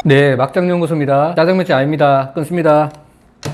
네, 막장연구소입니다. 짜장면집 아닙니다. 끊습니다.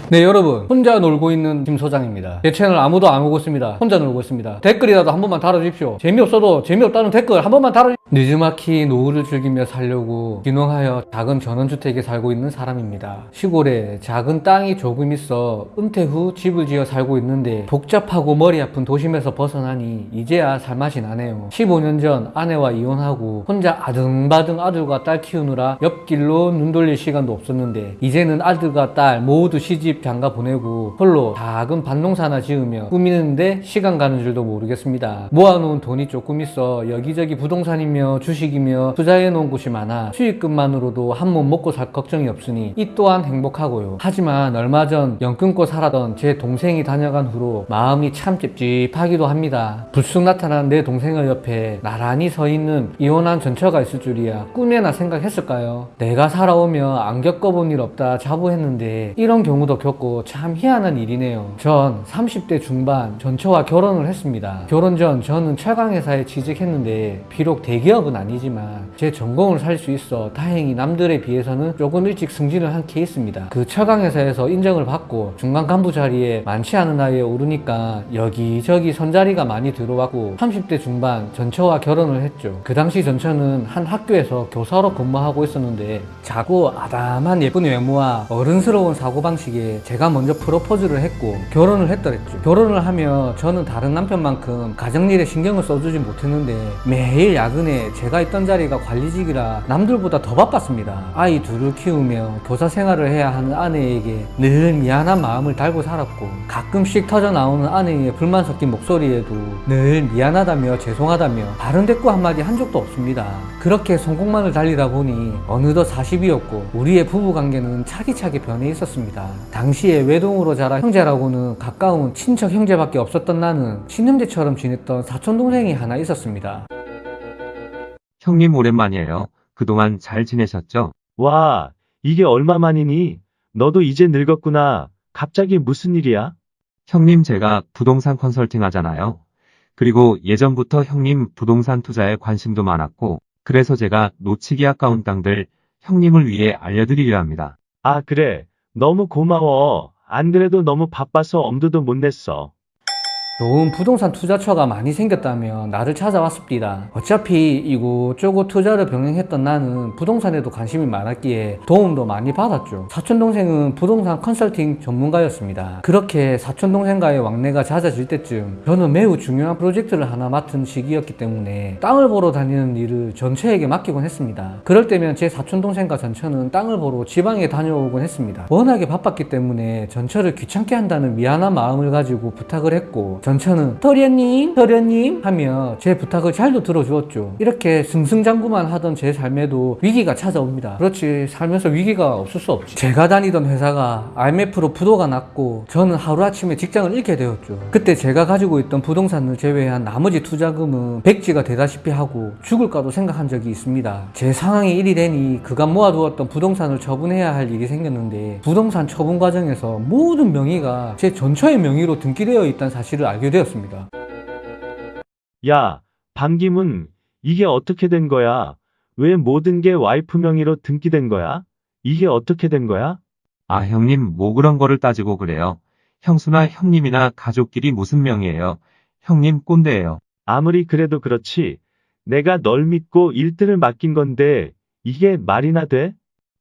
네, 여러분, 혼자 놀고 있는 김 소장입니다. 제 채널 아무도 안 오고 있습니다. 혼자 놀고 있습니다. 댓글이라도 한 번만 달아주십시오. 재미없어도 재미없다는 댓글 한 번만 달아주십시오. 늦지막히 노후를 즐기며 살려고 귀농하여 작은 전원주택에 살고 있는 사람입니다. 시골에 작은 땅이 조금 있어 은퇴 후 집을 지어 살고 있는데 복잡하고 머리 아픈 도심에서 벗어나니 이제야 살맛이 나네요. 15년 전 아내와 이혼하고 혼자 아등바등 아들과 딸 키우느라 옆길로 눈 돌릴 시간도 없었는데 이제는 아들과 딸 모두 시집 장가 보내고 홀로 작은 밭농사나 지으며 꾸미는데 시간 가는 줄도 모르겠습니다. 모아놓은 돈이 조금 있어 여기저기 부동산이며 주식이며 투자해놓은 곳이 많아 수익금만으로도 한 몸 먹고 살 걱정이 없으니 이 또한 행복하고요. 하지만 얼마 전 연 끊고 살았던 제 동생이 다녀간 후로 마음이 참 찝찝하기도 합니다. 불쑥 나타난 내 동생의 옆에 나란히 서 있는 이혼한 전처가 있을 줄이야 꿈에나 생각했을까요? 내가 살아오며 안 겪어본 일 없다 자부했는데 이런 경우도 겪고 참 희한한 일이네요. 전 30대 중반 전처와 결혼을 했습니다. 결혼 전 저는 철강회사에 취직했는데 비록 대기업은 아니지만 제 전공을 살 수 있어 다행히 남들에 비해서는 조금 일찍 승진을 한 케이스입니다. 그 철강회사에서 인정을 받고 중간 간부 자리에 많지 않은 나이에 오르니까 여기저기 선자리가 많이 들어왔고 30대 중반 전처와 결혼을 했죠. 그 당시 전처는 한 학교에서 교사로 근무하고 있었는데 작고 아담한 예쁜 외모와 어른스러운 사고방식에 제가 먼저 프로포즈를 했고 결혼을 했더랬죠. 결혼을 하며 저는 다른 남편만큼 가정일에 신경을 써주지 못했는데 매일 야근에 제가 있던 자리가 관리직이라 남들보다 더 바빴습니다. 아이 둘을 키우며 교사 생활을 해야 하는 아내에게 늘 미안한 마음을 달고 살았고 가끔씩 터져나오는 아내의 불만 섞인 목소리에도 늘 미안하다며 죄송하다며 바른 대꾸 한마디 한 적도 없습니다. 그렇게 성공만을 달리다 보니 어느덧 40이었고 우리의 부부관계는 차기차기 변해 있었습니다. 당시에 외동으로 자란 형제라고는 가까운 친척 형제밖에 없었던 나는 친형제처럼 지냈던 사촌동생이 하나 있었습니다. 형님 오랜만이에요. 그동안 잘 지내셨죠? 와, 이게 얼마만이니? 너도 이제 늙었구나. 갑자기 무슨 일이야? 형님 제가 부동산 컨설팅 하잖아요. 그리고 예전부터 형님 부동산 투자에 관심도 많았고 그래서 제가 놓치기 아까운 땅들 형님을 위해 알려드리려 합니다. 아, 그래. 너무 고마워. 안 그래도 너무 바빠서 엄두도 못 냈어. 좋은 부동산 투자처가 많이 생겼다며 나를 찾아왔습니다. 어차피 이곳저곳 투자를 병행했던 나는 부동산에도 관심이 많았기에 도움도 많이 받았죠. 사촌동생은 부동산 컨설팅 전문가였습니다. 그렇게 사촌동생과의 왕래가 잦아질 때쯤 저는 매우 중요한 프로젝트를 하나 맡은 시기였기 때문에 땅을 보러 다니는 일을 전처에게 맡기곤 했습니다. 그럴 때면 제 사촌동생과 전처는 땅을 보러 지방에 다녀오곤 했습니다. 워낙에 바빴기 때문에 전처를 귀찮게 한다는 미안한 마음을 가지고 부탁을 했고 전처는 도련님 하며 제 부탁을 잘도 들어주었죠. 이렇게 승승장구만 하던 제 삶에도 위기가 찾아옵니다. 그렇지, 살면서 위기가 없을 수 없지. 제가 다니던 회사가 IMF로 부도가 났고 저는 하루아침에 직장을 잃게 되었죠. 그때 제가 가지고 있던 부동산을 제외한 나머지 투자금은 백지가 되다시피 하고 죽을까도 생각한 적이 있습니다. 제 상황이 일이 되니 그간 모아두었던 부동산을 처분해야 할 일이 생겼는데 부동산 처분 과정에서 모든 명의가 제 전처의 명의로 등기되어 있다는 사실을 알게 되었습니다. 야, 반기문, 이게 어떻게 된 거야? 왜 모든 게 와이프 명의로 등기된 거야? 이게 어떻게 된 거야? 아 형님 뭐 그런 거를 따지고 그래요. 형수나 형님이나 가족끼리 무슨 명이에요. 형님 꼰대예요. 아무리 그래도 그렇지. 내가 널 믿고 1등을 맡긴 건데 이게 말이나 돼?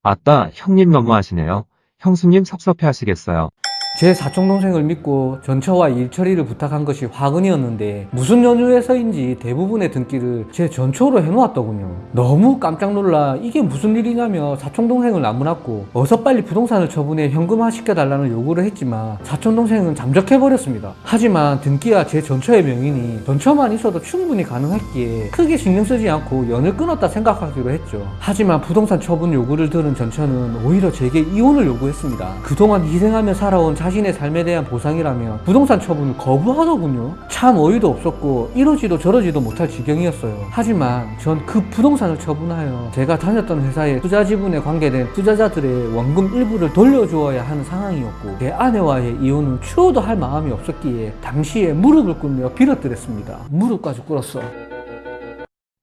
아따 형님 너무하시네요. 형수님 섭섭해 하시겠어요. 제 사촌동생을 믿고 전처와 일 처리를 부탁한 것이 화근이었는데 무슨 연유에서인지 대부분의 등기를 제 전처로 해놓았더군요. 너무 깜짝 놀라 이게 무슨 일이냐며 사촌동생을 나무랐고 어서 빨리 부동산을 처분해 현금화 시켜달라는 요구를 했지만 사촌동생은 잠적해버렸습니다. 하지만 등기야 제 전처의 명의니 전처만 있어도 충분히 가능했기에 크게 신경 쓰지 않고 연을 끊었다 생각하기로 했죠. 하지만 부동산 처분 요구를 들은 전처는 오히려 제게 이혼을 요구했습니다. 그동안 희생하며 살아온 자신의 삶에 대한 보상이라며 부동산 처분을 거부하더군요. 참 어이도 없었고 이러지도 저러지도 못할 지경이었어요. 하지만 전 그 부동산을 처분하여 제가 다녔던 회사의 투자 지분에 관계된 투자자들의 원금 일부를 돌려주어야 하는 상황이었고 제 아내와의 이혼은 추호도 할 마음이 없었기에 당시에 무릎을 꿇며 빌어드렸습니다. 무릎까지 꿇었어.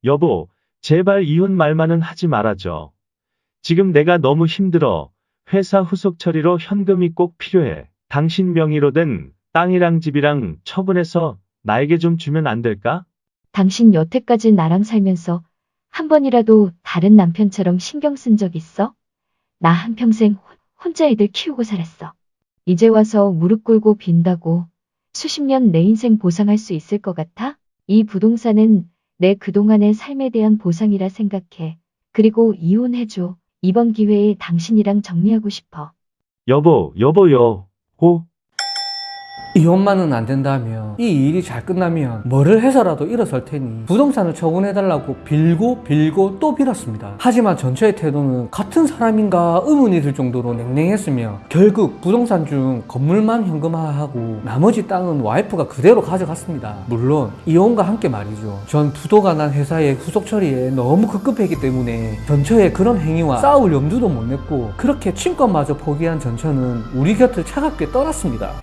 여보, 제발 이혼 말만은 하지 말아줘. 지금 내가 너무 힘들어. 회사 후속 처리로 현금이 꼭 필요해. 당신 명의로 된 땅이랑 집이랑 처분해서 나에게 좀 주면 안 될까? 당신 여태까지 나랑 살면서 한 번이라도 다른 남편처럼 신경 쓴 적 있어? 나 한평생 혼자 애들 키우고 살았어. 이제 와서 무릎 꿇고 빈다고 수십 년 내 인생 보상할 수 있을 것 같아? 이 부동산은 내 그동안의 삶에 대한 보상이라 생각해. 그리고 이혼해줘. 이번 기회에 당신이랑 정리하고 싶어. 여보. 이혼만은 안 된다면, 이 일이 잘 끝나면 뭐를 해서라도 일어설 테니 부동산을 처분해달라고 빌고 또 빌었습니다. 하지만 전처의 태도는 같은 사람인가 의문이 들 정도로 냉랭했으며 결국 부동산 중 건물만 현금화하고 나머지 땅은 와이프가 그대로 가져갔습니다. 물론 이혼과 함께 말이죠. 전 부도가 난 회사의 후속 처리에 너무 급급했기 때문에 전처의 그런 행위와 싸울 염두도 못 냈고 그렇게 친권마저 포기한 전처는 우리 곁을 차갑게 떠났습니다.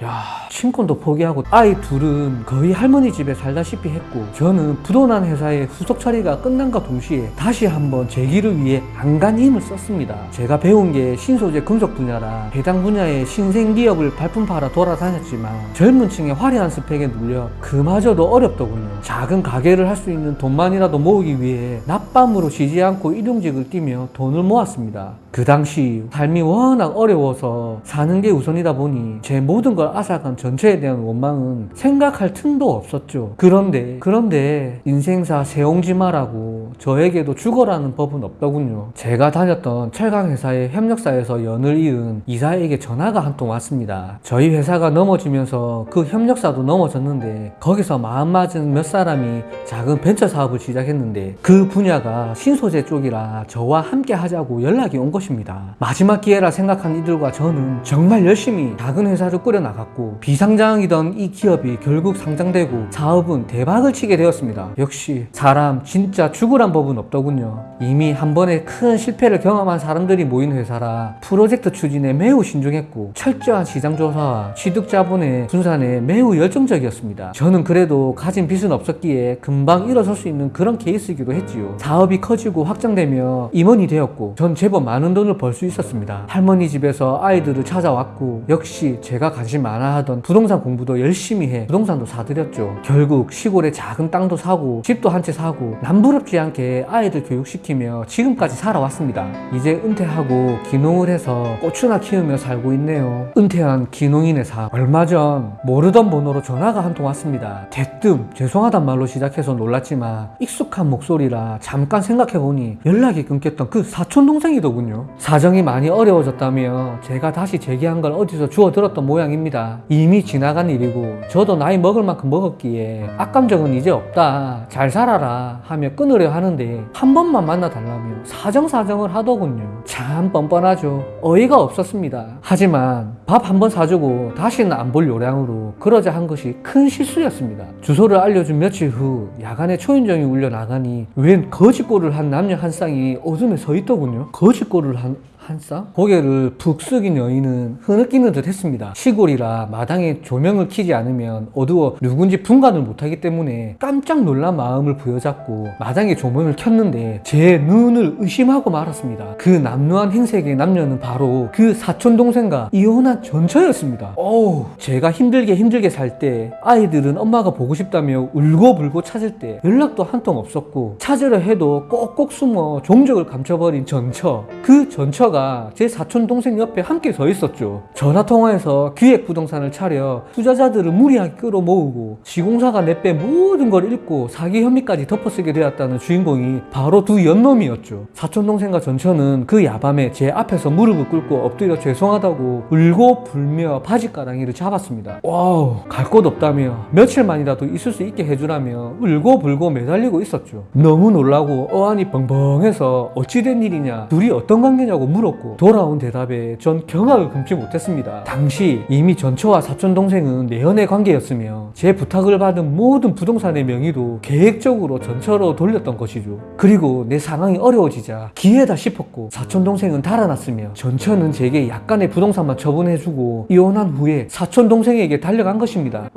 친권도 포기하고 아이 둘은 거의 할머니 집에 살다시피 했고 저는 부도난 회사의 후속 처리가 끝난과 동시에 다시 한번 제 길을 위해 안간히 힘을 썼습니다. 제가 배운 게 신소재 금속 분야라 해당 분야의 신생 기업을 발품 팔아 돌아다녔지만 젊은 층의 화려한 스펙에 눌려 그마저도 어렵더군요. 작은 가게를 할 수 있는 돈만이라도 모으기 위해 낮밤으로 쉬지 않고 일용직을 뛰며 돈을 모았습니다. 그 당시 삶이 워낙 어려워서 사는 게 우선이다 보니 제 모든 걸 앗아간 전처에 대한 원망은 생각할 틈도 없었죠. 그런데 인생사 세옹지마라고 저에게도 죽어라는 법은 없더군요. 제가 다녔던 철강회사의 협력사에서 연을 이은 이사에게 전화가 한 통 왔습니다. 저희 회사가 넘어지면서 그 협력사도 넘어졌는데 거기서 마음 맞은 몇 사람이 작은 벤처 사업을 시작했는데 그 분야가 신소재 쪽이라 저와 함께 하자고 연락이 온 것입니다. 마지막 기회라 생각한 이들과 저는 정말 열심히 작은 회사를 꾸려나갔고 비상장이던 이 기업이 결국 상장되고 사업은 대박을 치게 되었습니다. 역시 사람 진짜 죽으란 법은 없더군요. 이미 한 번에 큰 실패를 경험한 사람들이 모인 회사라 프로젝트 추진에 매우 신중했고 철저한 시장조사와 취득자본의 분산에 매우 열정적이었습니다. 저는 그래도 가진 빚은 없었기에 금방 일어설 수 있는 그런 케이스이기도 했지요. 사업이 커지고 확장되며 임원이 되었고 전 제법 많은 돈을 벌 수 있었습니다. 할머니 집에서 아이들을 찾아왔고 역시 제가 관심 많아 하던 부동산 공부도 열심히 해 부동산도 사들였죠. 결국 시골에 작은 땅도 사고 집도 한 채 사고 남부럽지 않게 아이들 교육시키며 지금까지 살아왔습니다. 이제 은퇴하고 기농을 해서 고추나 키우며 살고 있네요. 은퇴한 기농인의 삶. 얼마 전 모르던 번호로 전화가 한 통 왔습니다. 대뜸 죄송하단 말로 시작해서 놀랐지만 익숙한 목소리라 잠깐 생각해보니 연락이 끊겼던 그 사촌동생이더군요. 사정이 많이 어려워졌다며 제가 다시 제기한 걸 어디서 주워 들었던 모양입니다. 이미 지나간 일이고 저도 나이 먹을 만큼 먹었기에 악감정은 이제 없다, 잘 살아라 하며 끊으려 하는데 한 번만 만나달라며 사정을 하더군요. 참 뻔뻔하죠. 어이가 없었습니다. 하지만 밥 한 번 사주고 다시는 안 볼 요량으로 그러자 한 것이 큰 실수였습니다. 주소를 알려준 며칠 후 야간에 초인종이 울려 나가니 웬 거짓골을 한 남녀 한 쌍이 어둠에 서 있더군요. 거짓골을 한 쌍? 고개를 푹 숙인 여인은 흐느끼는 듯 했습니다. 시골이라 마당에 조명을 켜지 않으면 어두워 누군지 분간을 못하기 때문에 깜짝 놀란 마음을 부여잡고 마당에 조명을 켰는데 제 눈을 의심하고 말았습니다. 그 남루한 행색의 남녀는 바로 그 사촌동생과 이혼한 전처였습니다. 제가 힘들게 살 때 아이들은 엄마가 보고 싶다며 울고불고 찾을 때 연락도 한 통 없었고 찾으려 해도 꼭꼭 숨어 종적을 감춰버린 전처. 그 전처가 제 사촌동생 옆에 함께 서 있었죠. 전화통화에서 기획부동산을 차려 투자자들을 무리하게 끌어모으고 시공사가 내빼 모든 걸 읽고 사기 혐의까지 덮어쓰게 되었다는 주인공이 바로 두 연놈이었죠. 사촌동생과 전처는 그 야밤에 제 앞에서 무릎을 꿇고 엎드려 죄송하다고 울고 불며 바지가랑이를 잡았습니다. 갈 곳 없다며 며칠만이라도 있을 수 있게 해주라며 울고 불고 매달리고 있었죠. 너무 놀라고 어안이 벙벙해서 어찌된 일이냐, 둘이 어떤 관계냐고 물었고 돌아온 대답에 전 경악을 금치 못했습니다. 당시 이미 전처와 사촌동생은 내연의 관계였으며 제 부탁을 받은 모든 부동산의 명의도 계획적으로 전처로 돌렸던 것이죠. 그리고 내 상황이 어려워지자 기회다 싶었고 사촌동생은 달아났으며 전처는 제게 약간의 부동산만 처분해주고 이혼한 후에 사촌동생에게 달려간 것입니다.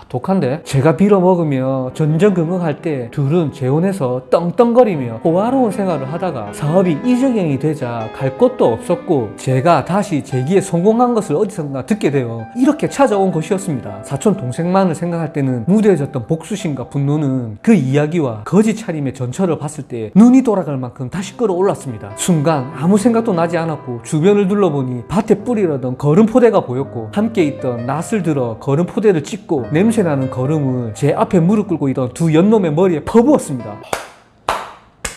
독한데? 제가 빌어먹으며 전전긍긍할 때 둘은 재혼해서 떵떵거리며 호화로운 생활을 하다가 사업이 이적행이 되자 갈 곳도 없었고 제가 다시 재기에 성공한 것을 어디선가 듣게 되어 이렇게 찾아온 것이었습니다. 사촌 동생만을 생각할 때는 무뎌졌던 복수심과 분노는 그 이야기와 거짓 차림의 전철을 봤을 때 눈이 돌아갈 만큼 다시 끌어올랐습니다. 순간 아무 생각도 나지 않았고 주변을 둘러보니 밭에 뿌리려던 거름포대가 보였고 함께 있던 낫을 들어 거름포대를 찢고 냄새나는 거름을 제 앞에 무릎 꿇고 있던 두 연놈의 머리에 퍼부었습니다.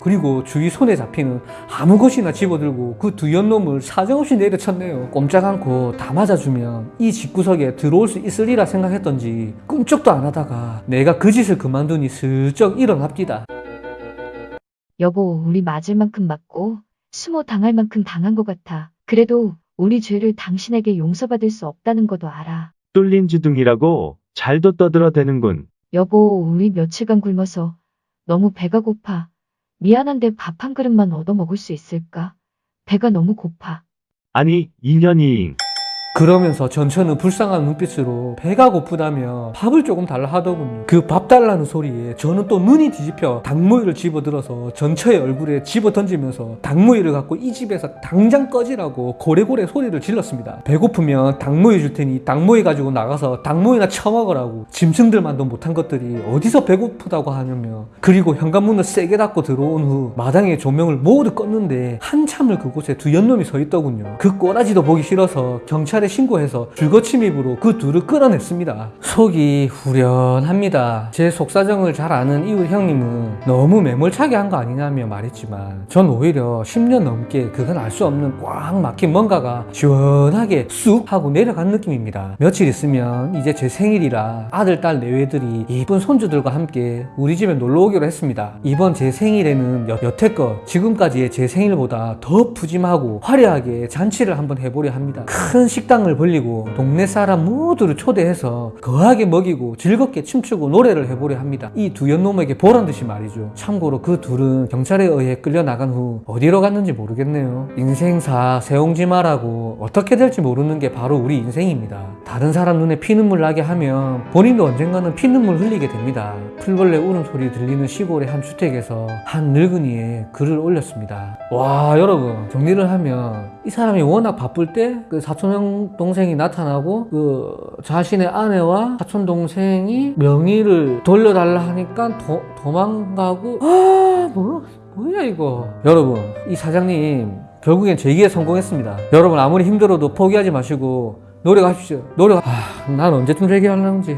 그리고 주위 손에 잡히는 아무 것이나 집어들고 그 두 연놈을 사정없이 내려쳤네요. 꼼짝 않고 다 맞아주면 이 집구석에 들어올 수 있으리라 생각했던지 끔찍도 안 하다가 내가 그 짓을 그만두니 슬쩍 일어납디다. 여보, 우리 맞을 만큼 맞고 수모 당할 만큼 당한 것 같아. 그래도 우리 죄를 당신에게 용서받을 수 없다는 것도 알아. 뚫린 주둥이라고 잘도 떠들어대는군. 여보, 우리 며칠간 굶어서 너무 배가 고파. 미안한데 밥 한 그릇만 얻어 먹을 수 있을까? 배가 너무 고파. 아니, 인연이잉. 그러면서 전처는 불쌍한 눈빛으로 배가 고프다며 밥을 조금 달라 하더군요. 그 밥 달라는 소리에 저는 또 눈이 뒤집혀 닭모이를 집어들어서 전처의 얼굴에 집어 던지면서 닭모이를 갖고 이 집에서 당장 꺼지라고 고래고래 소리를 질렀습니다. 배고프면 닭모이 줄 테니 닭모이 가지고 나가서 닭모이나 처먹으라고. 짐승들만도 못한 것들이 어디서 배고프다고 하냐며. 그리고 현관문을 세게 닫고 들어온 후 마당에 조명을 모두 껐는데 한참을 그곳에 두 연놈이 서 있더군요. 그 꼬라지도 보기 싫어서 경찰에 신고해서 줄거침입으로 그 둘을 끌어냈습니다. 속이 후련합니다. 제 속사정을 잘 아는 이웃 형님은 너무 매몰차게 한 거 아니냐며 말했지만 전 오히려 10년 넘게 그건 알 수 없는 꽉 막힌 뭔가가 시원하게 쑥 하고 내려간 느낌입니다. 며칠 있으면 이제 제 생일이라 아들, 딸 내외들이 이쁜 손주들과 함께 우리 집에 놀러 오기로 했습니다. 이번 제 생일에는 여태껏 지금까지의 제 생일보다 더 푸짐하고 화려하게 잔치를 한번 해보려 합니다. 큰 식당을 벌리고 동네 사람 모두를 초대해서 거하게 먹이고 즐겁게 춤추고 노래를 해보려 합니다. 이 두 연놈에게 보란 듯이 말이죠. 참고로 그 둘은 경찰에 의해 끌려나간 후 어디로 갔는지 모르겠네요. 인생사 세옹지마라고 어떻게 될지 모르는 게 바로 우리 인생입니다. 다른 사람 눈에 피눈물 나게 하면 본인도 언젠가는 피눈물 흘리게 됩니다. 풀벌레 울음소리 들리는 시골의 한 주택에서 한 늙은이의 글을 올렸습니다. 와, 여러분, 정리를 하면 이 사람이 워낙 바쁠 때 그 사촌 동생이 나타나고 그 자신의 아내와 사촌 동생이 명의를 돌려달라 하니까 도망가고 뭐야 이거. 여러분, 이 사장님 결국엔 재기에 성공했습니다. 여러분, 아무리 힘들어도 포기하지 마시고 노력하십시오. 난 언제쯤 재기하려는지.